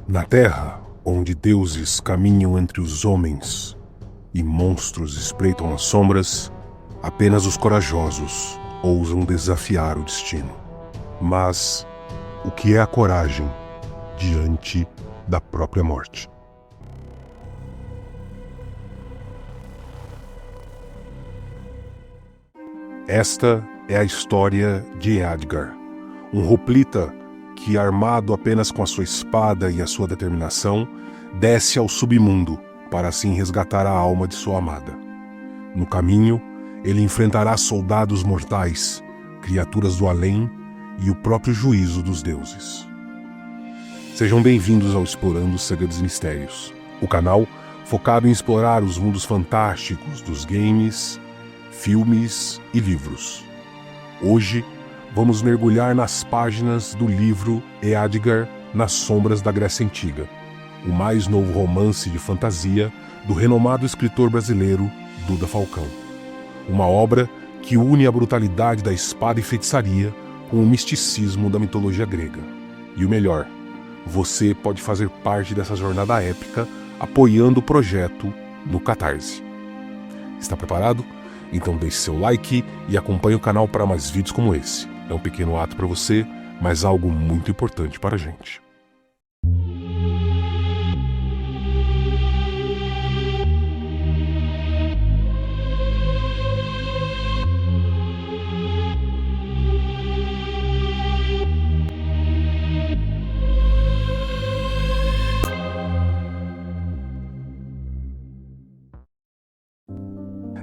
Na terra, onde deuses caminham entre os homens e monstros espreitam as sombras, apenas os corajosos ousam desafiar o destino. Mas o que é a coragem diante da própria morte? Esta é a história de Eadgar, um hoplita que, armado apenas com a sua espada e a sua determinação, desce ao submundo para assim resgatar a alma de sua amada. No caminho, ele enfrentará soldados mortais, criaturas do além e o próprio juízo dos deuses. Sejam bem-vindos ao Explorando Segredos e Mistérios, o canal focado em explorar os mundos fantásticos dos games, filmes e livros. Hoje, vamos mergulhar nas páginas do livro Eadgar nas Sombras da Grécia Antiga, o mais novo romance de fantasia do renomado escritor brasileiro Duda Falcão. Uma obra que une a brutalidade da espada e feitiçaria com o misticismo da mitologia grega. E o melhor, você pode fazer parte dessa jornada épica apoiando o projeto no Catarse. Está preparado? Então deixe seu like e acompanhe o canal para mais vídeos como esse. É um pequeno ato para você, mas algo muito importante para a gente.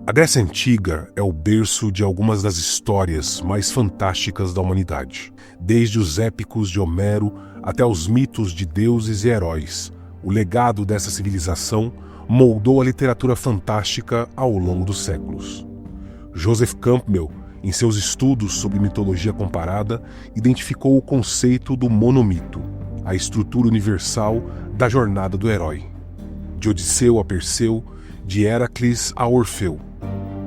A Grécia Antiga é o berço de algumas das histórias mais fantásticas da humanidade. Desde os épicos de Homero até os mitos de deuses e heróis, o legado dessa civilização moldou a literatura fantástica ao longo dos séculos. Joseph Campbell, em seus estudos sobre mitologia comparada, identificou o conceito do monomito, a estrutura universal da jornada do herói. De Odisseu a Perseu, de Heracles a Orfeu,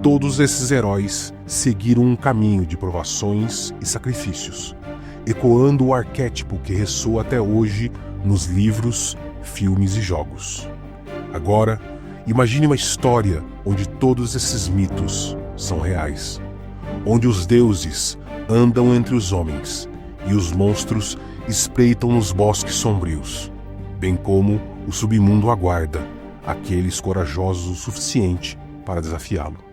todos esses heróis seguiram um caminho de provações e sacrifícios, ecoando o arquétipo que ressoa até hoje nos livros, filmes e jogos. Agora, imagine uma história onde todos esses mitos são reais, onde os deuses andam entre os homens e os monstros espreitam nos bosques sombrios, bem como o submundo aguarda aqueles corajosos o suficiente para desafiá-lo.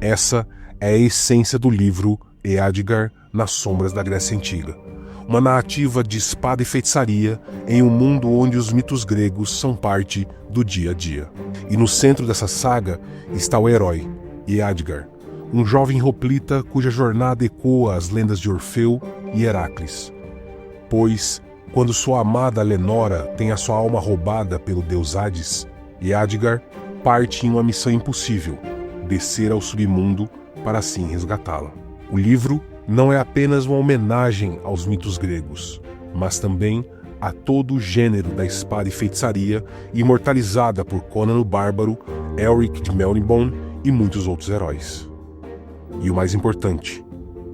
Essa é a essência do livro Eadgar nas Sombras da Grécia Antiga, uma narrativa de espada e feitiçaria em um mundo onde os mitos gregos são parte do dia a dia. E no centro dessa saga está o herói, Eadgar, um jovem hoplita cuja jornada ecoa as lendas de Orfeu e Heracles. Pois, quando sua amada Lenora tem a sua alma roubada pelo deus Hades, Eadgar parte em uma missão impossível, descer ao submundo para assim resgatá-la. O livro não é apenas uma homenagem aos mitos gregos, mas também a todo o gênero da espada e feitiçaria imortalizada por Conan o Bárbaro, Elric de Melniboné e muitos outros heróis. E o mais importante,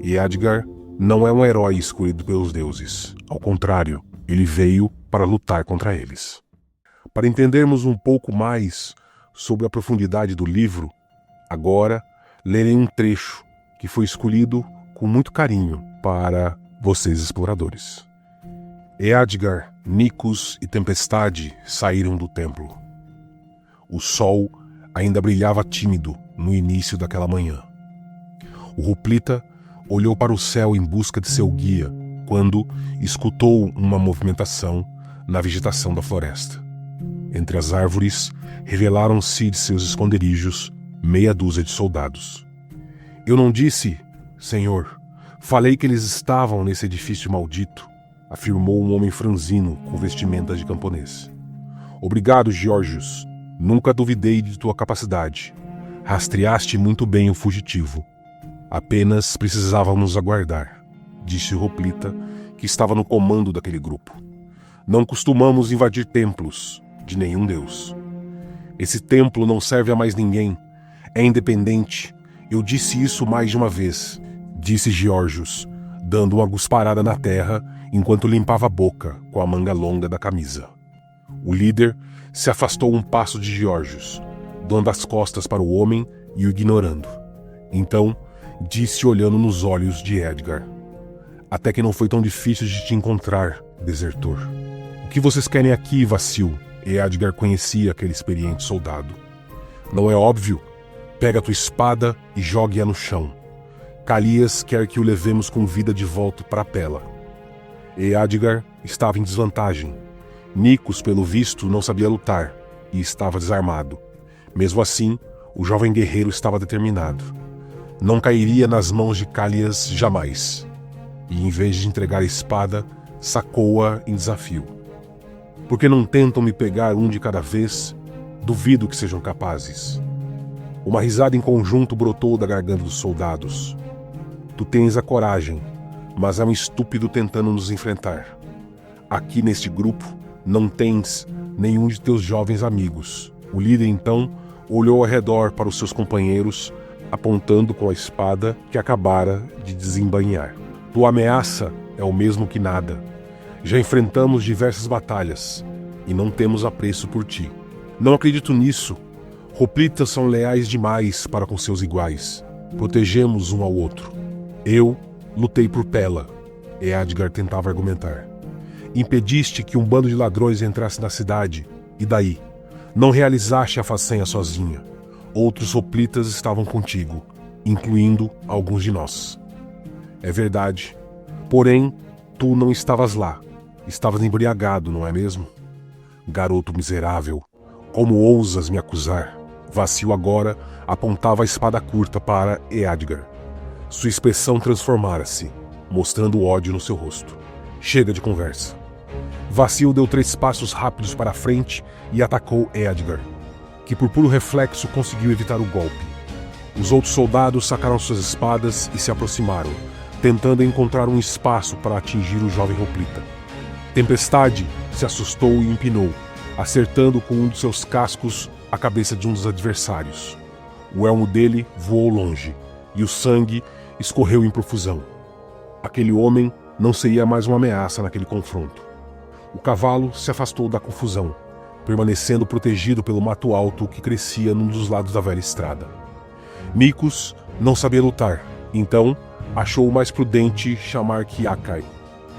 Eadgar não é um herói escolhido pelos deuses. Ao contrário, ele veio para lutar contra eles. Para entendermos um pouco mais sobre a profundidade do livro, agora lerei um trecho que foi escolhido com muito carinho para vocês exploradores. Eadgar, Nicos e Tempestade saíram do templo. O sol ainda brilhava tímido no início daquela manhã. O hoplita olhou para o céu em busca de seu guia quando escutou uma movimentação na vegetação da floresta. Entre as árvores, revelaram-se de seus esconderijos meia dúzia de soldados. Eu não disse, senhor, falei que eles estavam nesse edifício maldito, afirmou um homem franzino com vestimentas de camponês. Obrigado, Georgios. Nunca duvidei de tua capacidade. Rastreaste muito bem o fugitivo. Apenas precisávamos aguardar, disse o hoplita, que estava no comando daquele grupo. Não costumamos invadir templos de nenhum deus. Esse templo não serve a mais ninguém. É independente. Eu disse isso mais de uma vez, disse Georgios, dando uma cusparada na terra enquanto limpava a boca com a manga longa da camisa. O líder se afastou um passo de Georgios, dando as costas para o homem e o ignorando. Então, disse olhando nos olhos de Edgar: "Até que não foi tão difícil de te encontrar, desertor. O que vocês querem aqui, vacil?" E Edgar conhecia aquele experiente soldado. "Não é óbvio? Pega a tua espada e jogue-a no chão. Calias quer que o levemos com vida de volta para Pela." E Edgar estava em desvantagem. Nikos, pelo visto, não sabia lutar e estava desarmado. Mesmo assim, o jovem guerreiro estava determinado. Não cairia nas mãos de Calias jamais. E em vez de entregar a espada, sacou-a em desafio. "Por que não tentam me pegar um de cada vez? Duvido que sejam capazes." Uma risada em conjunto brotou da garganta dos soldados. "Tu tens a coragem, mas é um estúpido tentando nos enfrentar. Aqui neste grupo não tens nenhum de teus jovens amigos." O líder então olhou ao redor para os seus companheiros, apontando com a espada que acabara de desembainhar. "Tua ameaça é o mesmo que nada. Já enfrentamos diversas batalhas e não temos apreço por ti. Não acredito nisso. Hoplitas são leais demais para com seus iguais. Protegemos um ao outro. Eu lutei por Pela." E Edgar tentava argumentar. "Impediste que um bando de ladrões entrasse na cidade. E daí? Não realizaste a façanha sozinha. Outros hoplitas estavam contigo, incluindo alguns de nós." "É verdade. Porém, tu não estavas lá. Estavas embriagado, não é mesmo? Garoto miserável, como ousas me acusar?" Vacil agora apontava a espada curta para Edgar. Sua expressão transformara-se, mostrando ódio no seu rosto. "Chega de conversa." Vacil deu 3 passos rápidos para a frente e atacou Edgar, que por puro reflexo conseguiu evitar o golpe. Os outros soldados sacaram suas espadas e se aproximaram, tentando encontrar um espaço para atingir o jovem hoplita. Tempestade se assustou e empinou, acertando com um dos seus cascos a cabeça de um dos adversários. O elmo dele voou longe, e o sangue escorreu em profusão. Aquele homem não seria mais uma ameaça naquele confronto. O cavalo se afastou da confusão, permanecendo protegido pelo mato alto que crescia num dos lados da velha estrada. Nikos não sabia lutar, então achou mais prudente chamar Kiakai.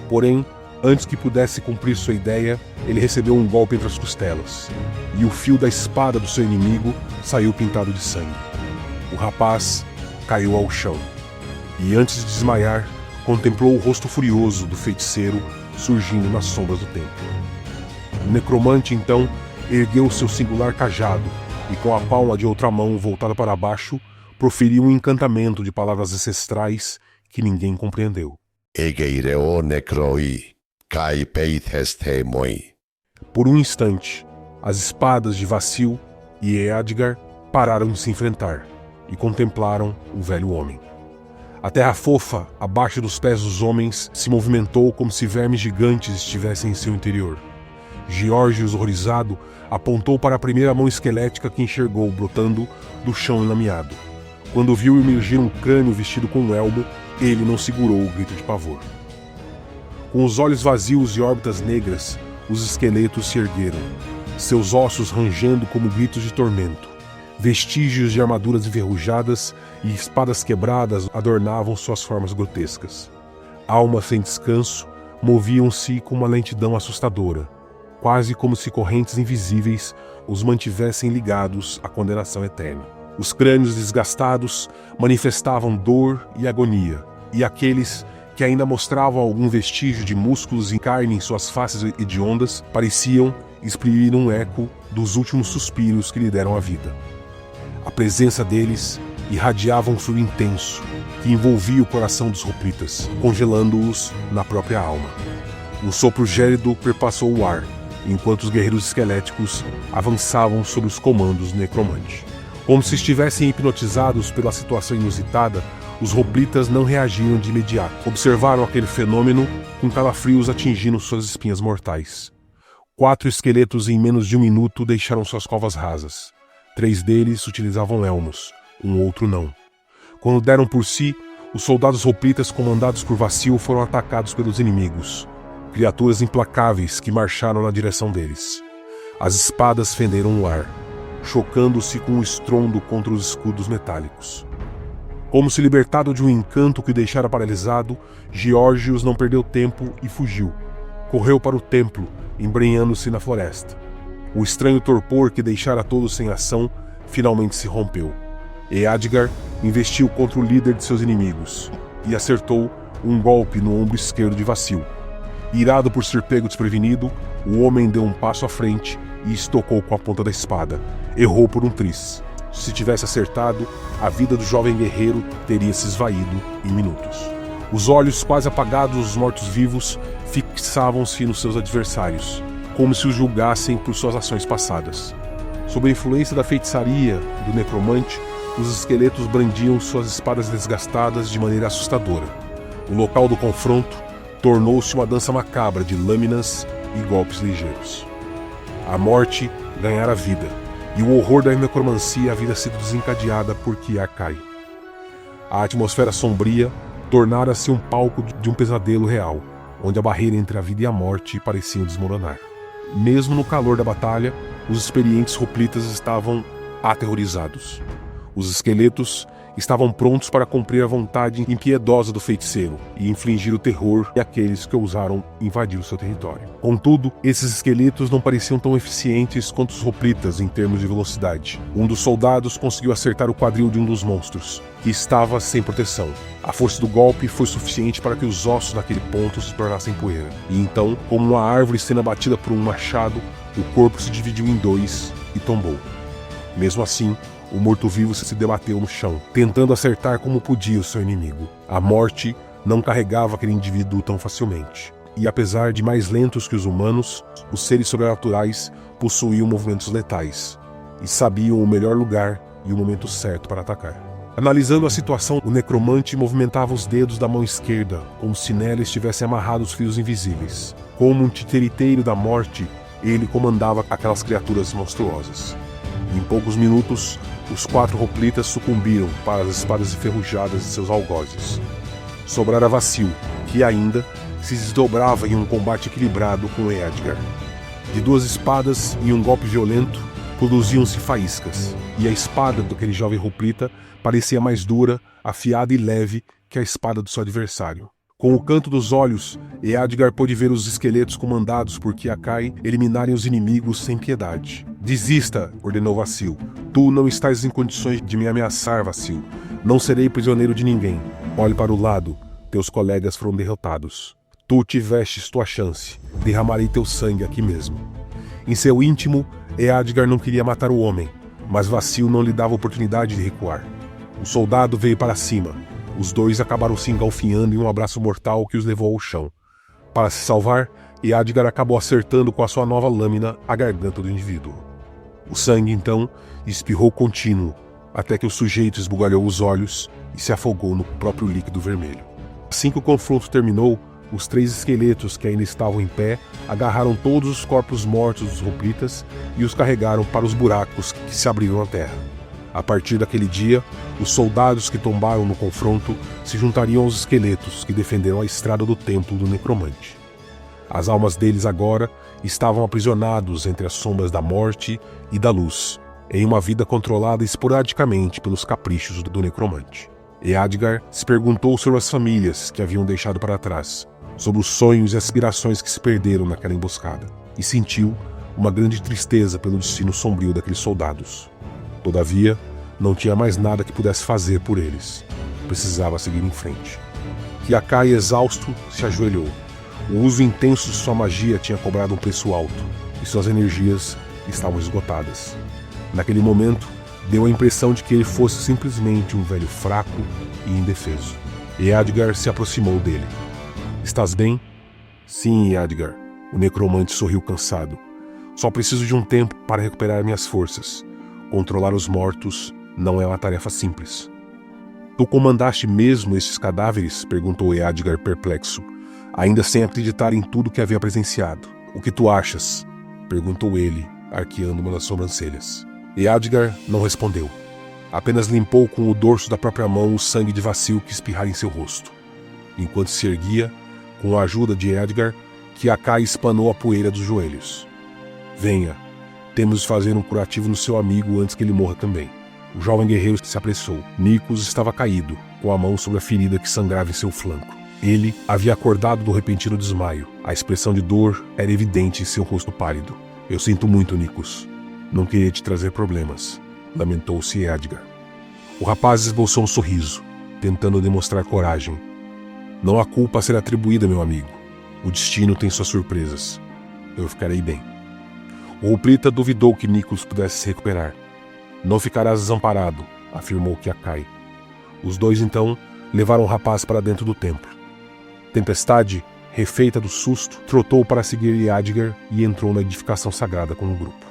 Porém, antes que pudesse cumprir sua ideia, ele recebeu um golpe entre as costelas, e o fio da espada do seu inimigo saiu pintado de sangue. O rapaz caiu ao chão, e antes de desmaiar, contemplou o rosto furioso do feiticeiro surgindo nas sombras do templo. O necromante, então, ergueu seu singular cajado, e com a palma de outra mão voltada para baixo, proferiu um encantamento de palavras ancestrais que ninguém compreendeu. Egeireo necroi, kai peitheste moi. Por um instante, as espadas de Vacil e Edgar pararam de se enfrentar e contemplaram o velho homem. A terra fofa, abaixo dos pés dos homens, se movimentou como se vermes gigantes estivessem em seu interior. Georgios, horrorizado, apontou para a primeira mão esquelética que enxergou brotando do chão enlameado. Quando viu emergir um crânio vestido com um elmo, ele não segurou o grito de pavor. Com os olhos vazios e órbitas negras, os esqueletos se ergueram, seus ossos rangendo como gritos de tormento. Vestígios de armaduras enferrujadas e espadas quebradas adornavam suas formas grotescas. Almas sem descanso moviam-se com uma lentidão assustadora, quase como se correntes invisíveis os mantivessem ligados à condenação eterna. Os crânios desgastados manifestavam dor e agonia, e aqueles que ainda mostravam algum vestígio de músculos e carne em suas faces hediondas pareciam exprimir um eco dos últimos suspiros que lhe deram a vida. A presença deles irradiava um frio intenso que envolvia o coração dos hoplitas, congelando-os na própria alma. Um sopro gélido perpassou o ar, enquanto os guerreiros esqueléticos avançavam sob os comandos do necromante. Como se estivessem hipnotizados pela situação inusitada, os hoplitas não reagiram de imediato. Observaram aquele fenômeno com calafrios atingindo suas espinhas mortais. 4 esqueletos em menos de 1 minuto deixaram suas covas rasas. 3 deles utilizavam elmos, um outro não. Quando deram por si, os soldados hoplitas comandados por Vacil foram atacados pelos inimigos, criaturas implacáveis que marcharam na direção deles. As espadas fenderam no ar, chocando-se com um estrondo contra os escudos metálicos. Como se libertado de um encanto que o deixara paralisado, Geórgios não perdeu tempo e fugiu. Correu para o templo, embrenhando-se na floresta. O estranho torpor que deixara todos sem ação finalmente se rompeu. Eadgar investiu contra o líder de seus inimigos e acertou um golpe no ombro esquerdo de Vassil. Irado por ser pego desprevenido, o homem deu um passo à frente e estocou com a ponta da espada. Errou por um tris. Se tivesse acertado, a vida do jovem guerreiro teria se esvaído em minutos. Os olhos quase apagados dos mortos-vivos fixavam-se nos seus adversários, como se os julgassem por suas ações passadas. Sob a influência da feitiçaria do necromante, os esqueletos brandiam suas espadas desgastadas de maneira assustadora. O local do confronto tornou-se uma dança macabra de lâminas e golpes ligeiros. A morte ganhara vida, e o horror da necromancia havia sido desencadeada por Kiakai. A atmosfera sombria tornara-se um palco de um pesadelo real, onde a barreira entre a vida e a morte parecia desmoronar. Mesmo no calor da batalha, os experientes hoplitas estavam aterrorizados. Os esqueletos estavam prontos para cumprir a vontade impiedosa do feiticeiro e infligir o terror àqueles que ousaram invadir o seu território. Contudo, esses esqueletos não pareciam tão eficientes quanto os hoplitas em termos de velocidade. Um dos soldados conseguiu acertar o quadril de um dos monstros, que estava sem proteção. A força do golpe foi suficiente para que os ossos naquele ponto se tornassem poeira. E então, como uma árvore sendo abatida por um machado, o corpo se dividiu em dois e tombou. Mesmo assim, o morto-vivo se debateu no chão, tentando acertar como podia o seu inimigo. A morte não carregava aquele indivíduo tão facilmente. E apesar de mais lentos que os humanos, os seres sobrenaturais possuíam movimentos letais e sabiam o melhor lugar e o momento certo para atacar. Analisando a situação, o necromante movimentava os dedos da mão esquerda, como se nela estivessem amarrados fios invisíveis. Como um titiriteiro da morte, ele comandava aquelas criaturas monstruosas. Em poucos minutos, os 4 hoplitas sucumbiram para as espadas enferrujadas de seus algozes. Sobrara Vassil, que ainda se desdobrava em um combate equilibrado com Eadgar. De 2 espadas e um golpe violento, produziam-se faíscas, e a espada daquele jovem hoplita parecia mais dura, afiada e leve que a espada do seu adversário. Com o canto dos olhos, Eadgar pôde ver os esqueletos comandados por Kiakai eliminarem os inimigos sem piedade. Desista, ordenou Vassil. Tu não estás em condições de me ameaçar, Vassil. Não serei prisioneiro de ninguém. Olhe para o lado. Teus colegas foram derrotados. Tu tivestes tua chance. Derramarei teu sangue aqui mesmo. Em seu íntimo, Eadgar não queria matar o homem, mas Vassil não lhe dava oportunidade de recuar. O soldado veio para cima. Os dois acabaram se engalfinhando em um abraço mortal que os levou ao chão. Para se salvar, Eadgar acabou acertando com a sua nova lâmina a garganta do indivíduo. O sangue, então, espirrou contínuo, até que o sujeito esbugalhou os olhos e se afogou no próprio líquido vermelho. Assim que o confronto terminou, os 3 esqueletos que ainda estavam em pé agarraram todos os corpos mortos dos hoplitas e os carregaram para os buracos que se abriram na terra. A partir daquele dia, os soldados que tombaram no confronto se juntariam aos esqueletos que defenderam a estrada do templo do necromante. As almas deles agora estavam aprisionados entre as sombras da morte e da luz, em uma vida controlada esporadicamente pelos caprichos do necromante. Eadgar se perguntou sobre as famílias que haviam deixado para trás, sobre os sonhos e aspirações que se perderam naquela emboscada, e sentiu uma grande tristeza pelo destino sombrio daqueles soldados. Todavia, não tinha mais nada que pudesse fazer por eles. Precisava seguir em frente. Kiakai, exausto, se ajoelhou. O uso intenso de sua magia tinha cobrado um preço alto, e suas energias estavam esgotadas. Naquele momento, deu a impressão de que ele fosse simplesmente um velho fraco e indefeso. Eadgar se aproximou dele. "Estás bem?" "Sim, Eadgar." O necromante sorriu cansado. "Só preciso de um tempo para recuperar minhas forças. Controlar os mortos não é uma tarefa simples." "Tu comandaste mesmo esses cadáveres?" perguntou Eadgar perplexo, ainda sem acreditar em tudo que havia presenciado. "O que tu achas?" perguntou ele, arqueando uma das sobrancelhas. Eadgar não respondeu. Apenas limpou com o dorso da própria mão o sangue de Vassil que espirrara em seu rosto. Enquanto se erguia, com a ajuda de Eadgar, Kiakai espanou a poeira dos joelhos. "Venha, Temos de fazer um curativo no seu amigo antes que ele morra também. O jovem guerreiro se apressou. Nikos estava caído, com a mão sobre a ferida que sangrava em seu flanco. Ele havia acordado do repentino desmaio. A expressão de dor era evidente em seu rosto pálido. Eu sinto muito, Nikos. Não queria te trazer problemas, lamentou-se Edgar. O rapaz esboçou um sorriso, tentando demonstrar coragem. Não há culpa a ser atribuída, meu amigo. O destino tem suas surpresas. Eu ficarei bem. O Oprita duvidou que Nikos pudesse se recuperar. Não ficarás desamparado, afirmou Kiakai. Os dois, então, levaram o rapaz para dentro do templo. Tempestade, refeita do susto, trotou para seguir Edgar e entrou na edificação sagrada com o grupo.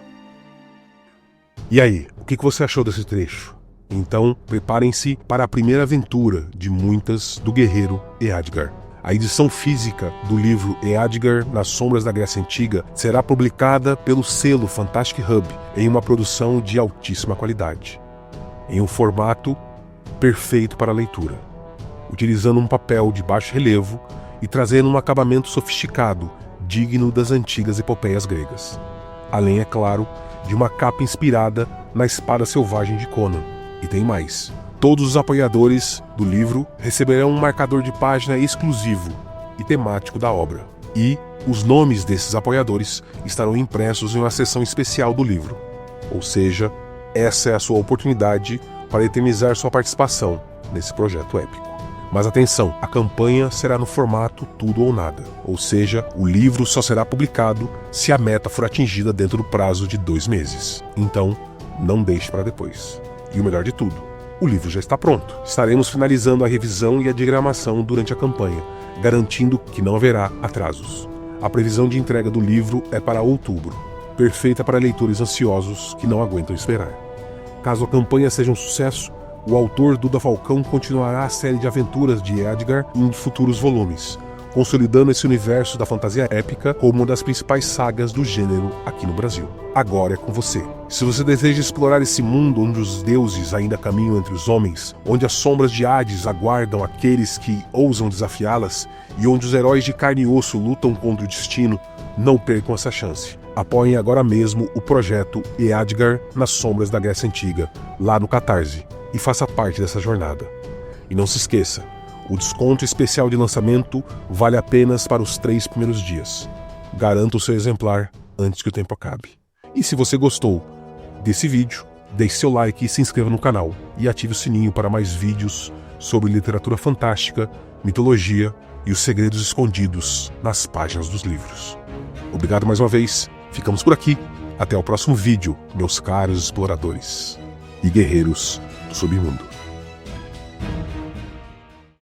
E aí, o que você achou desse trecho? Então, preparem-se para a primeira aventura de muitas do guerreiro Edgar. A edição física do livro Edgar nas Sombras da Grécia Antiga será publicada pelo selo Fantastic Hub em uma produção de altíssima qualidade, em um formato perfeito para a leitura, utilizando um papel de baixo relevo e trazendo um acabamento sofisticado, digno das antigas epopeias gregas. Além, é claro, de uma capa inspirada na espada selvagem de Conan. E tem mais. Todos os apoiadores do livro receberão um marcador de página exclusivo e temático da obra. E os nomes desses apoiadores estarão impressos em uma seção especial do livro. Ou seja, essa é a sua oportunidade para eternizar sua participação nesse projeto épico. Mas atenção, a campanha será no formato tudo ou nada. Ou seja, o livro só será publicado se a meta for atingida dentro do prazo de 2 meses. Então, não deixe para depois. E o melhor de tudo, o livro já está pronto. Estaremos finalizando a revisão e a diagramação durante a campanha, garantindo que não haverá atrasos. A previsão de entrega do livro é para outubro, perfeita para leitores ansiosos que não aguentam esperar. Caso a campanha seja um sucesso, o autor Duda Falcão continuará a série de aventuras de Edgar em futuros volumes, consolidando esse universo da fantasia épica como uma das principais sagas do gênero aqui no Brasil. Agora é com você. Se você deseja explorar esse mundo onde os deuses ainda caminham entre os homens, onde as sombras de Hades aguardam aqueles que ousam desafiá-las e onde os heróis de carne e osso lutam contra o destino, não percam essa chance. Apoiem agora mesmo o projeto Edgar nas Sombras da Grécia Antiga, lá no Catarse, e faça parte dessa jornada. E não se esqueça, o desconto especial de lançamento vale apenas para os 3 primeiros dias. Garanta o seu exemplar antes que o tempo acabe. E se você gostou desse vídeo, deixe seu like e se inscreva no canal. E ative o sininho para mais vídeos sobre literatura fantástica, mitologia e os segredos escondidos nas páginas dos livros. Obrigado mais uma vez, ficamos por aqui. Até o próximo vídeo, meus caros exploradores e guerreiros do submundo.